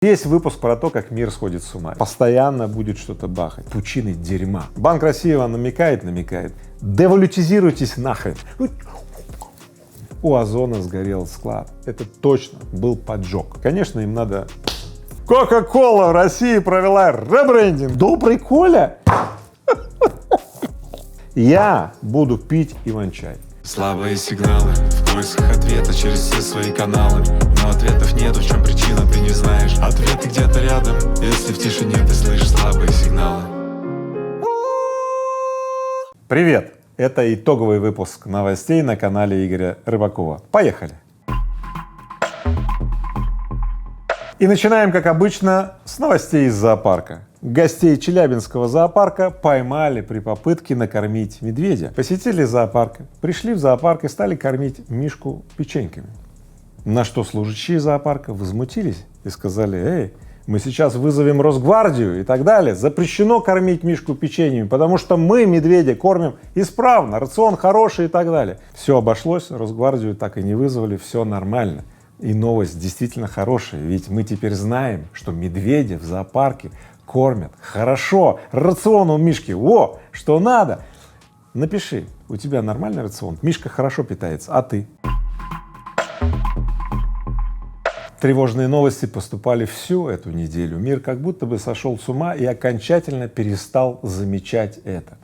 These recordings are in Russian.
Весь выпуск про то, как мир сходит с ума. Постоянно будет что-то бахать. Пучины дерьма. Банк России вам намекает. Девалютизируйтесь нахрен. У Озона сгорел склад. Это точно был поджог. Конечно, им надо... Кока-кола в России провела ребрендинг. Добрый Коля. Я буду пить иван-чай. Слабые сигналы в поисках ответа через все свои каналы. Но ответов нет, в чем причина, ты не знаешь. Ответы где-то рядом, если в тишине ты слышишь слабые сигналы. Привет! Это итоговый выпуск новостей на канале Игоря Рыбакова. Поехали! И начинаем, как обычно, с новостей из зоопарка. Гостей Челябинского зоопарка поймали при попытке накормить медведя. Посетители зоопарка пришли в зоопарк и стали кормить мишку печеньками. На что служащие зоопарка возмутились и сказали: эй, мы сейчас вызовем Росгвардию и так далее. Запрещено кормить мишку печеньями, потому что мы медведя кормим исправно, рацион хороший и так далее. Все обошлось, Росгвардию так и не вызвали, все нормально. И новость действительно хорошая, ведь мы теперь знаем, что медведя в зоопарке кормят хорошо, рацион у мишки, во, что надо. Напиши, у тебя нормальный рацион, мишка хорошо питается, а ты? Тревожные новости поступали всю эту неделю. Мир как будто бы сошел с ума и окончательно перестал замечать это.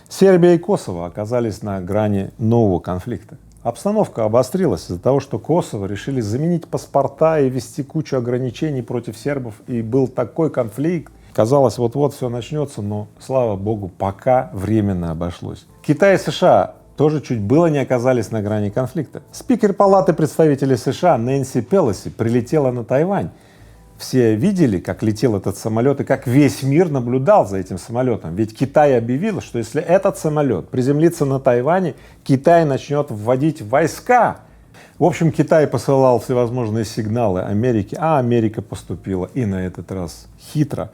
Сербия и Косово оказались на грани нового конфликта. Обстановка обострилась из-за того, что Косово решили заменить паспорта и ввести кучу ограничений против сербов, и был такой конфликт. Казалось, вот-вот все начнется, но, слава богу, пока временно обошлось. Китай и США тоже чуть было не оказались на грани конфликта. Спикер Палаты представителей США Нэнси Пелоси прилетела на Тайвань. Все видели, как летел этот самолет и как весь мир наблюдал за этим самолетом. Ведь Китай объявил, что если этот самолет приземлится на Тайване, Китай начнет вводить войска. В общем, Китай посылал всевозможные сигналы Америке, а Америка поступила и на этот раз хитро.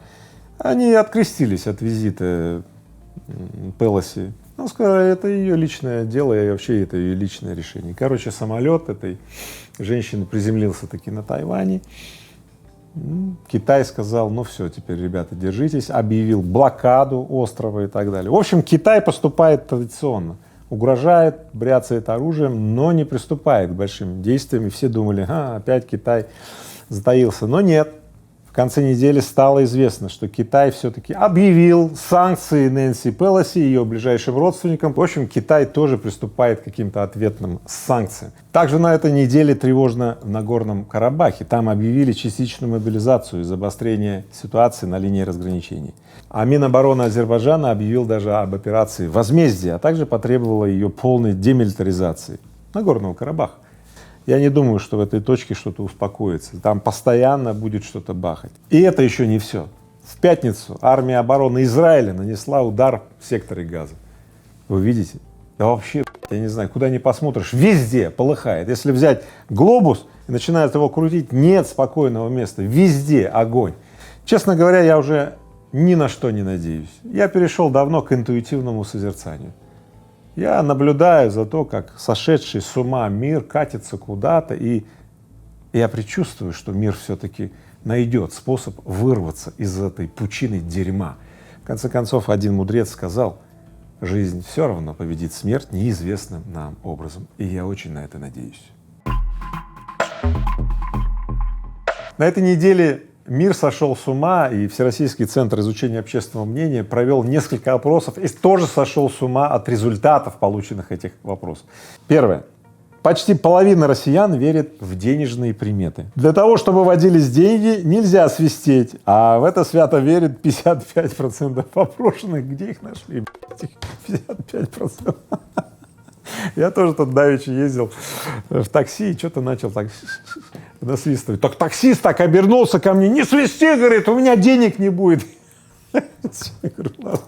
Они открестились от визита Пелоси. Ну, сказали, это ее личное дело, и вообще это ее личное решение. Короче, самолет этой женщины приземлился таки на Тайване. Китай сказал: ну все, теперь, ребята, держитесь, объявил блокаду острова и так далее. В общем, Китай поступает традиционно, угрожает, бряцает оружием, но не приступает к большим действиям. И все думали: опять Китай затаился, но нет. В конце недели стало известно, что Китай все-таки объявил санкции Нэнси Пелоси и ее ближайшим родственникам. В общем, Китай тоже приступает к каким-то ответным санкциям. Также на этой неделе тревожно в Нагорном Карабахе. Там объявили частичную мобилизацию из-за обострения ситуации на линии разграничений. А Минобороны Азербайджана объявил даже об операции возмездия, а также потребовала ее полной демилитаризации Нагорного Карабаха. Я не думаю, что в этой точке что-то успокоится. Там постоянно будет что-то бахать. И это еще не все. В пятницу армия обороны Израиля нанесла удар в секторе Газа. Вы видите? Да вообще, я не знаю, куда ни посмотришь, везде полыхает. Если взять глобус и начинают его крутить, нет спокойного места. Везде огонь. Честно говоря, я уже ни на что не надеюсь. Я перешел давно к интуитивному созерцанию. Я наблюдаю за то, как сошедший с ума мир катится куда-то, и я предчувствую, что мир все-таки найдет способ вырваться из этой пучины дерьма. В конце концов, один мудрец сказал: жизнь все равно победит смерть неизвестным нам образом, и я очень на это надеюсь. На этой неделе мир сошел с ума, и Всероссийский центр изучения общественного мнения провел несколько опросов и тоже сошел с ума от результатов полученных этих вопросов. Первое. Почти половина россиян верит в денежные приметы. Для того, чтобы водились деньги, нельзя свистеть, а в это свято верит 55% опрошенных. Где их нашли? 55%. Я тоже тут давеча ездил в такси и что-то начал так насвистывать. Так таксист так обернулся ко мне: не свисти, говорит, у меня денег не будет.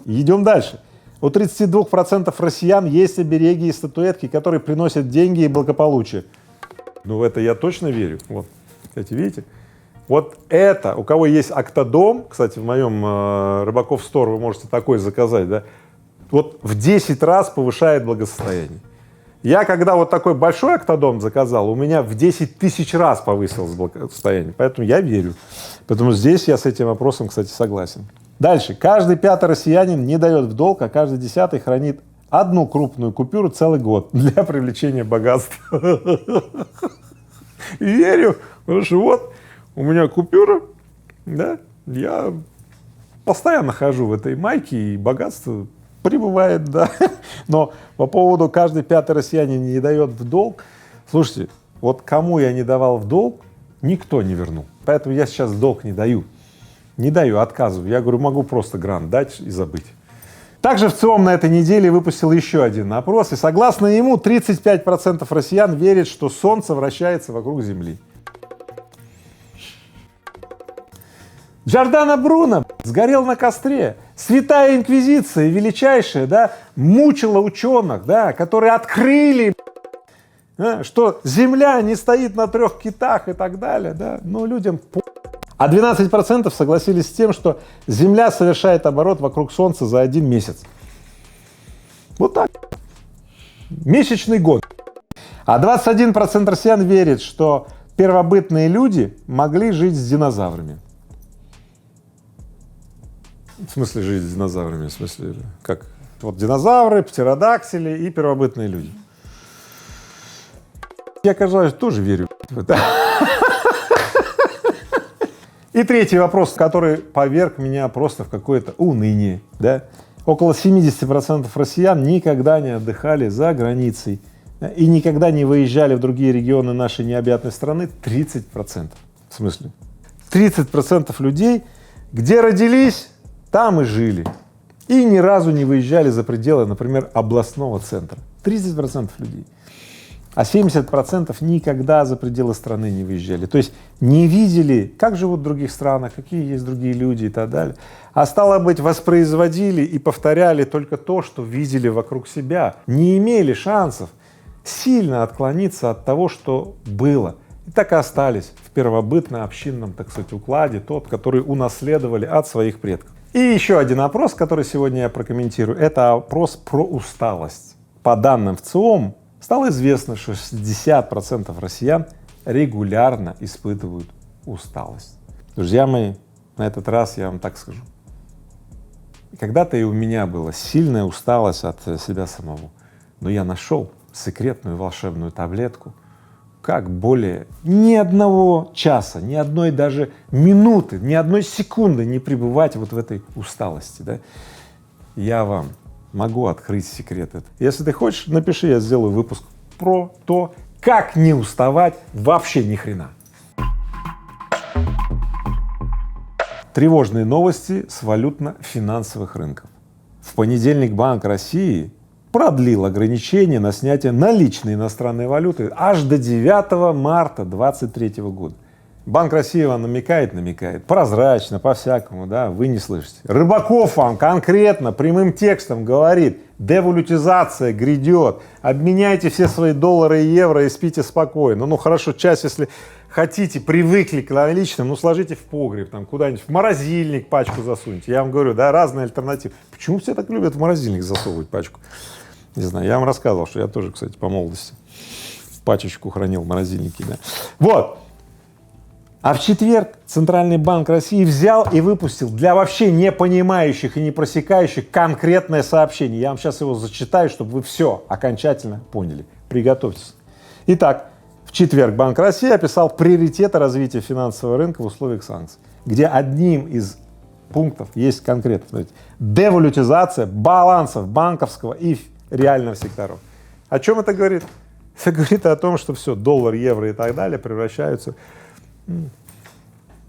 Идем дальше. У 32% россиян есть обереги и статуэтки, которые приносят деньги и благополучие. Ну, в это я точно верю. Вот, кстати, видите? Вот это, у кого есть Октодом, кстати, в моем Рыбаков Стор вы можете такой заказать, да, вот в 10 раз повышает благосостояние. Я когда вот такой большой октодом заказал, у меня в 10 тысяч раз повысилось благосостояние, поэтому я верю. Поэтому здесь я с этим вопросом, кстати, согласен. Дальше. Каждый 5-й россиянин не дает в долг, а каждый 10-й хранит одну крупную купюру целый год для привлечения богатства. Верю, потому что вот у меня купюра, да, я постоянно хожу в этой майке, и богатство прибывает, да. Но по поводу каждый 5-й россиянин не дает в долг, слушайте, вот кому я не давал в долг, никто не вернул. Поэтому я сейчас в долг не даю. Не даю, отказываю. Я говорю, могу просто грант дать и забыть. Также ВЦИОМ на этой неделе выпустил еще один опрос, и согласно ему 35% россиян верят, что Солнце вращается вокруг Земли. Джордано Бруно сгорел на костре. Святая инквизиция, величайшая, да, мучила ученых, да, которые открыли, что Земля не стоит на 3 китах и так далее, да, но людям А 12% согласились с тем, что Земля совершает оборот вокруг Солнца за 1 месяц. Вот так. Месячный год. А 21% россиян верит, что первобытные люди могли жить с динозаврами. В смысле жить с динозаврами? В смысле, как? Вот динозавры, птеродактили и первобытные люди. Я, кажется, тоже верю в это. И третий вопрос, который поверг меня просто в какое-то уныние, да? Около 70% россиян никогда не отдыхали за границей, да? И никогда не выезжали в другие регионы нашей необъятной страны. 30%. В смысле? 30% людей, где родились, там и жили. И ни разу не выезжали за пределы, например, областного центра. 30% людей. А 70% никогда за пределы страны не выезжали. То есть не видели, как живут в других странах, какие есть другие люди и так далее. А стало быть, воспроизводили и повторяли только то, что видели вокруг себя. Не имели шансов сильно отклониться от того, что было. И так и остались в первобытно-общинном, так сказать, укладе, тот, который унаследовали от своих предков. И еще один опрос, который сегодня я прокомментирую, это опрос про усталость. По данным ВЦИОМ, стало известно, что 60% россиян регулярно испытывают усталость. Друзья мои, на этот раз я вам так скажу. Когда-то и у меня была сильная усталость от себя самого, но я нашел секретную волшебную таблетку, как более ни одного часа, ни одной даже минуты, ни одной секунды не пребывать вот в этой усталости, да? Я вам могу открыть секрет этот. Если ты хочешь, напиши, я сделаю выпуск про то, как не уставать вообще ни хрена. Тревожные новости с валютно-финансовых рынков. В понедельник Банк России продлил ограничения на снятие наличной иностранной валюты аж до 9 марта 2023 года. Банк России вам намекает, прозрачно, по-всякому, да, вы не слышите. Рыбаков вам конкретно, прямым текстом говорит: девалютизация грядет, обменяйте все свои доллары и евро и спите спокойно. Ну хорошо, часть, если хотите, привыкли к наличным, ну сложите в погреб, там куда-нибудь, в морозильник пачку засуньте. Я вам говорю, да, разные альтернативы. Почему все так любят в морозильник засовывать пачку? Не знаю, я вам рассказывал, что я тоже, кстати, по молодости пачечку хранил в морозильнике, да. Вот. А в четверг Центральный банк России взял и выпустил для вообще не понимающих и не просекающих конкретное сообщение. Я вам сейчас его зачитаю, чтобы вы все окончательно поняли. Приготовьтесь. Итак, в четверг Банк России описал приоритеты развития финансового рынка в условиях санкций, где одним из пунктов есть конкретно, смотрите, девалютизация балансов банковского и реального секторов. О чем это говорит? Это говорит о том, что все, доллар, евро и так далее превращаются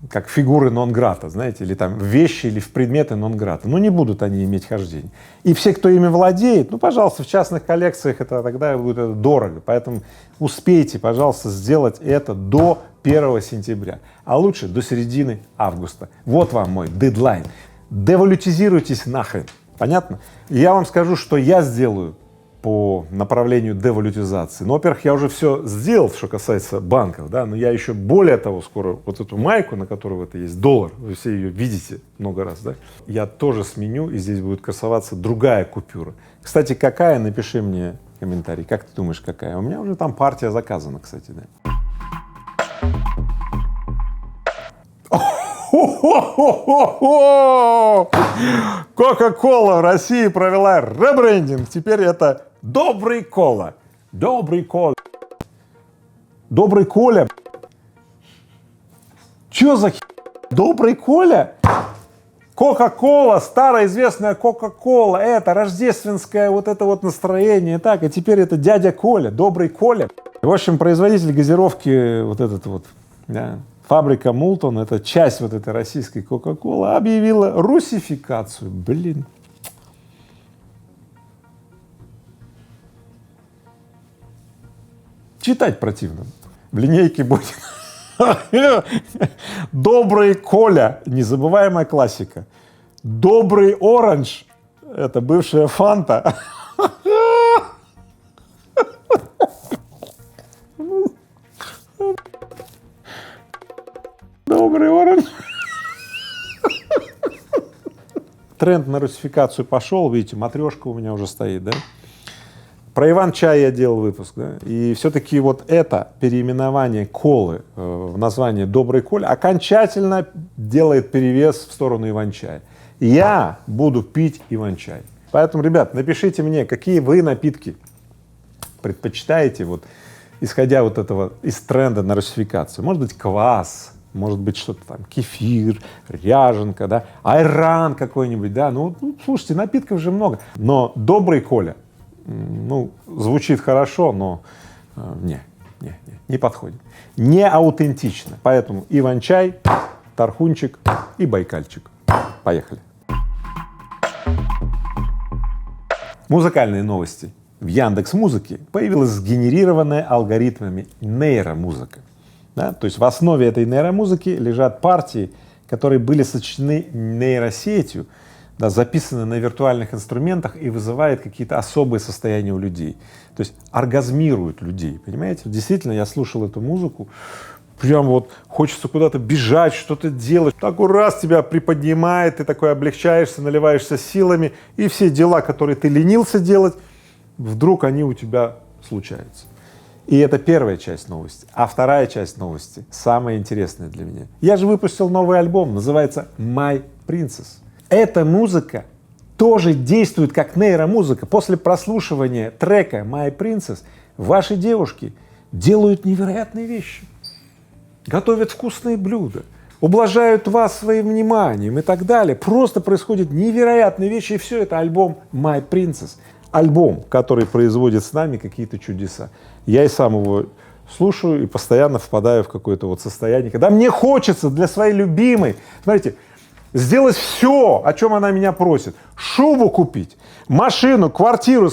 как фигуры нон-грата, знаете, или там вещи или в предметы нон-грата. Ну, не будут они иметь хождения. И все, кто ими владеет, ну, пожалуйста, в частных коллекциях это тогда будет это дорого. Поэтому успейте, пожалуйста, сделать это до 1 сентября, а лучше до середины августа. Вот вам мой дедлайн. Девалютизируйтесь нахрен. Понятно? Я вам скажу, что я сделаю по направлению девалютизации. Но, во-первых, я уже все сделал, что касается банков, да, но я еще более того скоро вот эту майку, на которой это есть доллар, вы все ее видите много раз, да, я тоже сменю, и здесь будет красоваться другая купюра. Кстати, какая, напиши мне комментарий. Как ты думаешь, какая? У меня уже там партия заказана, кстати, да. Кока-кола в России провела ребрендинг. Теперь это Добрый Кола. Добрый Кола. Добрый Коля. Чё за Добрый Коля? Кока-кола, старая известная Кока-кола, это рождественское вот это вот настроение, так, и теперь это дядя Коля, Добрый Коля. В общем, производитель газировки, вот этот вот, да, фабрика Мултон, это часть вот этой российской Кока-колы, объявила русификацию, блин. Читать противно, в линейке будет. Добрый Коля, незабываемая классика. Добрый Оранж, это бывшая Фанта. Добрый Оранж. Тренд на русификацию пошел, видите, матрешка у меня уже стоит, да? Про Иван-чай я делал выпуск, да? И все-таки вот это переименование колы в название Добрый Коля окончательно делает перевес в сторону Иван-чая. Я буду пить Иван-чай. Поэтому, ребят, напишите мне, какие вы напитки предпочитаете, вот, исходя вот этого из тренда на русификацию. Может быть, квас, может быть, что-то там, кефир, ряженка, да, айран какой-нибудь, да, ну, слушайте, напитков же много. Но Добрый Коля, ну, звучит хорошо, но не подходит, не аутентично. Поэтому Иван-чай, Тархунчик и Байкальчик. Поехали. Музыкальные новости. В Яндекс.Музыке появилась сгенерированная алгоритмами нейромузыка. Да? То есть в основе этой нейромузыки лежат партии, которые были сочтены нейросетью, да, записаны на виртуальных инструментах и вызывает какие-то особые состояния у людей. То есть оргазмируют людей, понимаете? Действительно, я слушал эту музыку, прям вот хочется куда-то бежать, что-то делать. Такой раз тебя приподнимает, ты такой облегчаешься, наливаешься силами, и все дела, которые ты ленился делать, вдруг они у тебя случаются. И это первая часть новости. А вторая часть новости, самая интересная для меня. Я же выпустил новый альбом, называется My Princess. Эта музыка тоже действует как нейромузыка. После прослушивания трека My Princess ваши девушки делают невероятные вещи. Готовят вкусные блюда, ублажают вас своим вниманием и так далее. Просто происходят невероятные вещи, и все это альбом My Princess. Альбом, который производит с нами какие-то чудеса. Я и сам его слушаю и постоянно впадаю в какое-то вот состояние, когда мне хочется для своей любимой, смотрите, сделать все, о чем она меня просит. Шубу купить, машину, квартиру,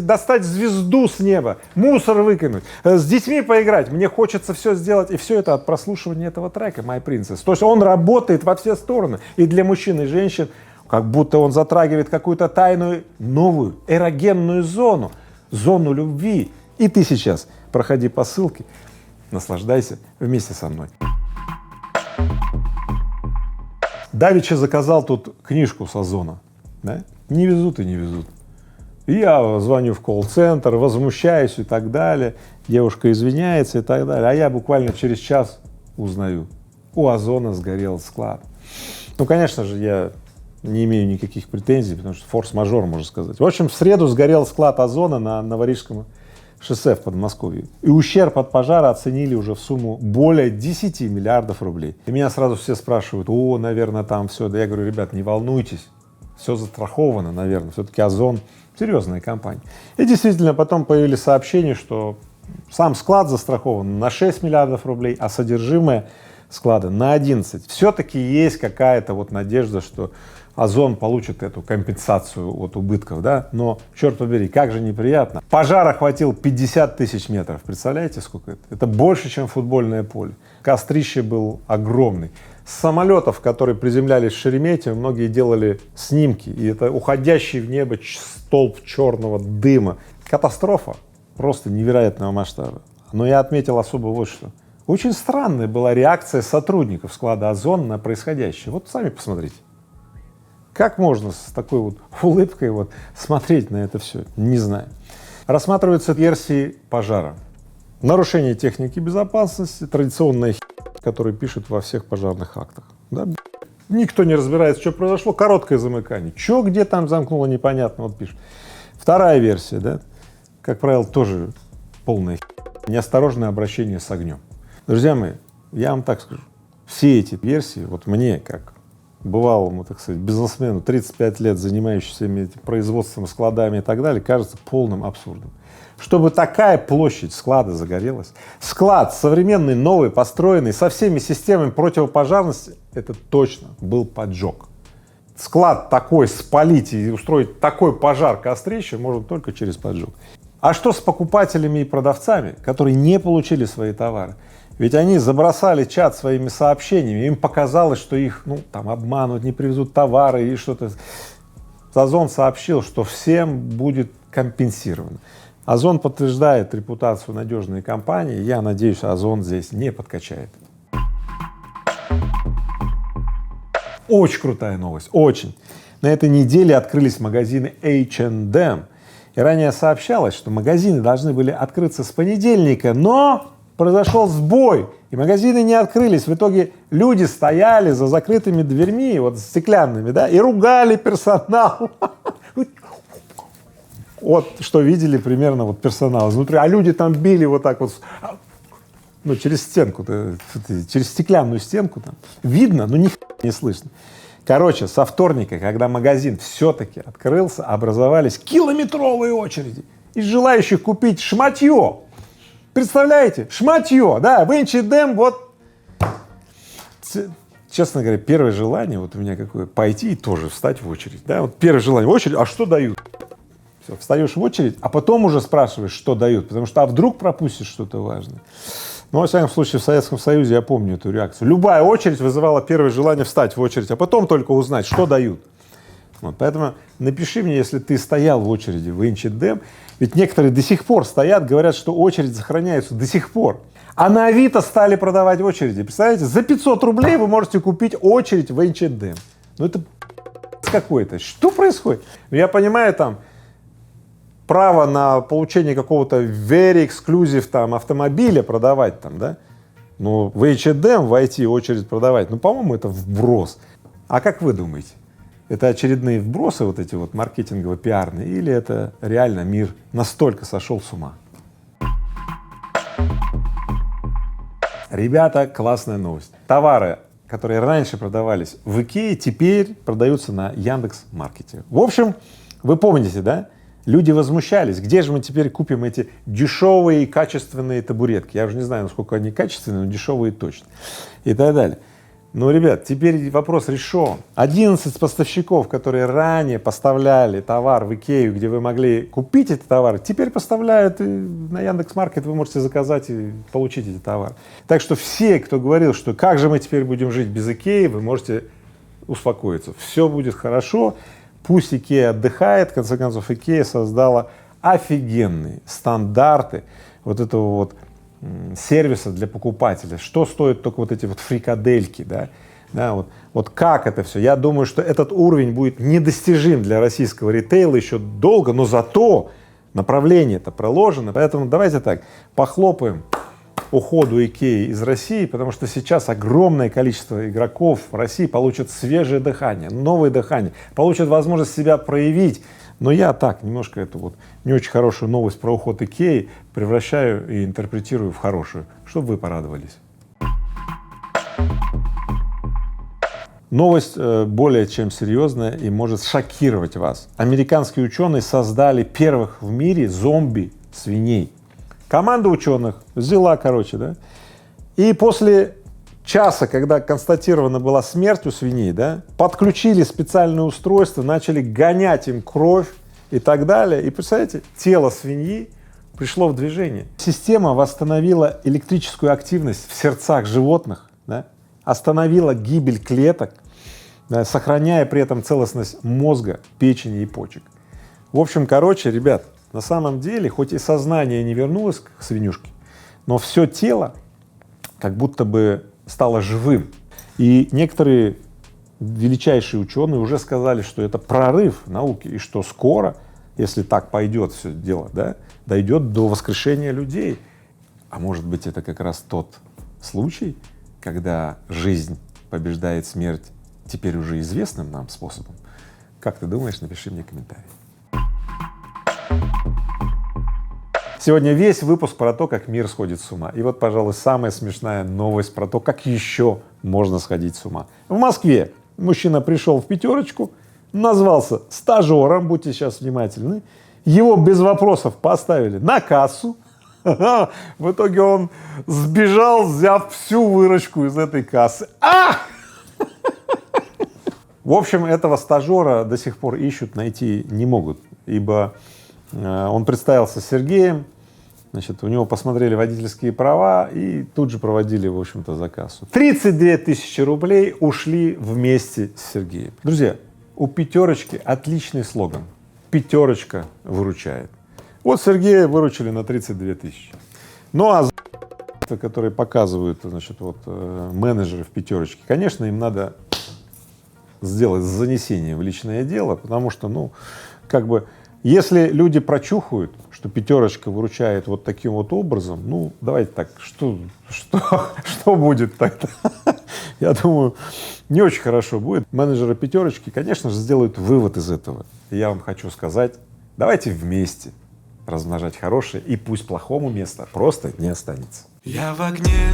достать звезду с неба, мусор выкинуть, с детьми поиграть. Мне хочется все сделать, и все это от прослушивания этого трека My Princess. То есть он работает во все стороны, и для мужчин и женщин, как будто он затрагивает какую-то тайную, новую, эрогенную зону, зону любви. И ты сейчас проходи по ссылке, наслаждайся вместе со мной. Давеча заказал тут книжку с Озона, да? Не везут и не везут. И я звоню в колл-центр, возмущаюсь и так далее, девушка извиняется и так далее, а я буквально через час узнаю, у Озона сгорел склад. Ну, конечно же, я не имею никаких претензий, потому что форс-мажор, можно сказать. В общем, в среду сгорел склад Озона на Новорижском шоссе в Подмосковье. И ущерб от пожара оценили уже в сумму более 10 миллиардов рублей. И меня сразу все спрашивают, о, наверное, там все. Да я говорю, ребят, не волнуйтесь, все застраховано, наверное. Все-таки Озон — серьезная компания. И действительно, потом появились сообщения, что сам склад застрахован на 6 миллиардов рублей, а содержимое склада на 11. Все-таки есть какая-то вот надежда, что Озон получит эту компенсацию от убытков, да, но, черт побери, как же неприятно. Пожар охватил 50 тысяч метров, представляете, сколько это? Это больше, чем футбольное поле. Кострище был огромный. С самолетов, которые приземлялись в Шереметьево, многие делали снимки, и это уходящий в небо столб черного дыма. Катастрофа просто невероятного масштаба. Но я отметил особо вот что. Очень странная была реакция сотрудников склада Озон на происходящее. Вот сами посмотрите. Как можно с такой вот улыбкой вот смотреть на это все? Не знаю. Рассматриваются версии пожара. Нарушение техники безопасности, традиционная которая пишут во всех пожарных актах. Да? Никто не разбирается, что произошло, короткое замыкание. Что, где там замкнуло, непонятно, вот пишут. Вторая версия, да, как правило, тоже полная неосторожное обращение с огнем. Друзья мои, я вам так скажу, все эти версии, вот мне, как бывалому, так сказать, бизнесмену, 35 лет занимающемуся этим производством, складами и так далее, кажется полным абсурдом. Чтобы такая площадь склада загорелась, склад современный, новый, построенный, со всеми системами противопожарности, это точно был поджог. Склад такой спалить и устроить такой пожар кострище можно только через поджог. А что с покупателями и продавцами, которые не получили свои товары? Ведь они забросали чат своими сообщениями, им показалось, что их, там обманут, не привезут товары и что-то. Озон сообщил, что всем будет компенсировано. Озон подтверждает репутацию надежной компании, я надеюсь, Озон здесь не подкачает. Очень крутая новость, очень. На этой неделе открылись магазины H&M. И ранее сообщалось, что магазины должны были открыться с понедельника, но произошел сбой, и магазины не открылись. В итоге люди стояли за закрытыми дверьми, вот стеклянными, да, и ругали персонал. Вот что видели примерно вот персонал изнутри, а люди там били вот так вот, через стенку, через стеклянную стенку там. Видно, но ни хрена не слышно. Короче, со вторника, когда магазин все-таки открылся, образовались километровые очереди из желающих купить шматье. Представляете? Шматье, да, в H&M вот. Честно говоря, первое желание вот у меня какое — пойти и тоже встать в очередь, да, вот первое желание — очередь, а что дают? Все, встаешь в очередь, а потом уже спрашиваешь, что дают, потому что вдруг пропустишь что-то важное. Но, во всяком случае, в Советском Союзе я помню эту реакцию. Любая очередь вызывала первое желание встать в очередь, а потом только узнать, что дают. Вот, поэтому напиши мне, если ты стоял в очереди в H&M, ведь некоторые до сих пор стоят, говорят, что очередь сохраняется до сих пор. А на Авито стали продавать очереди. Представляете, за 500 рублей вы можете купить очередь в H&M. Ну это какой-то. Что происходит? Я понимаю, там право на получение какого-то very exclusive там автомобиля продавать там, да, но в H&M войти очередь продавать, по-моему, это вброс. А как вы думаете, это очередные вбросы вот эти вот маркетингово-пиарные, или это реально мир настолько сошел с ума? Ребята, классная новость. Товары, которые раньше продавались в Икее, теперь продаются на Яндекс.Маркете. В общем, вы помните, да? Люди возмущались, где же мы теперь купим эти дешевые и качественные табуретки. Я уже не знаю, насколько они качественные, но дешевые точно. И так далее. Но, ребят, теперь вопрос решен. 11 поставщиков, которые ранее поставляли товар в Икею, где вы могли купить эти товары, теперь поставляют и на Яндекс.Маркет, вы можете заказать и получить эти товары. Так что все, кто говорил, что как же мы теперь будем жить без Икеи, вы можете успокоиться. Все будет хорошо. Пусть Икея отдыхает, в конце концов, Икея создала офигенные стандарты вот этого вот сервиса для покупателя. Что стоят только вот эти вот фрикадельки, да, вот как это все. Я думаю, что этот уровень будет недостижим для российского ритейла еще долго, но зато направление это проложено. Поэтому давайте так, похлопаем уходу Икеи из России, потому что сейчас огромное количество игроков в России получат свежее дыхание, новое дыхание, получат возможность себя проявить. Но я так немножко эту вот не очень хорошую новость про уход Икеи превращаю и интерпретирую в хорошую, чтобы вы порадовались. Новость более чем серьезная и может шокировать вас. Американские ученые создали первых в мире зомби-свиней. Команда ученых взяла, да, и после часа, когда констатирована была смерть у свиней, да, подключили специальное устройство, начали гонять им кровь и так далее. И представляете, тело свиньи пришло в движение. Система восстановила электрическую активность в сердцах животных, да, остановила гибель клеток, да, сохраняя при этом целостность мозга, печени и почек. В общем, ребят, на самом деле, хоть и сознание не вернулось к свинюшке, но все тело как будто бы стало живым. И некоторые величайшие ученые уже сказали, что это прорыв науки, и что скоро если так пойдет все дело, да, дойдет до воскрешения людей. А может быть, это как раз тот случай, когда жизнь побеждает смерть теперь уже известным нам способом? Как ты думаешь? Напиши мне комментарий. Сегодня весь выпуск про то, как мир сходит с ума. И вот, пожалуй, самая смешная новость про то, как еще можно сходить с ума. В Москве мужчина пришел в пятерочку, назвался стажером, будьте сейчас внимательны, его без вопросов поставили на кассу, в итоге он сбежал, взяв всю выручку из этой кассы. В общем, этого стажера до сих пор ищут, найти не могут, ибо он представился Сергеем, значит, у него посмотрели водительские права и тут же проводили, в общем-то, за кассу. 32 тысячи рублей ушли вместе с Сергеем. Друзья, у пятерочки отличный слоган: пятерочка выручает. Вот Сергея выручили на 32 тысячи. Ну а которые показывают, значит, вот менеджеры в пятерочке, конечно, им надо сделать занесение в личное дело, потому что, ну, как бы, если люди прочухают, что пятерочка выручает вот таким вот образом, ну, давайте так, что будет тогда? Я думаю, не очень хорошо будет. Менеджеры пятерочки, конечно же, сделают вывод из этого. И я вам хочу сказать, давайте вместе размножать хорошее, и пусть плохому места просто не останется. Я в огне,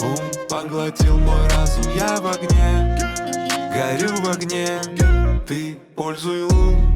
ум поглотил мой разум. Я в огне, горю в огне. Ты пользуй ум.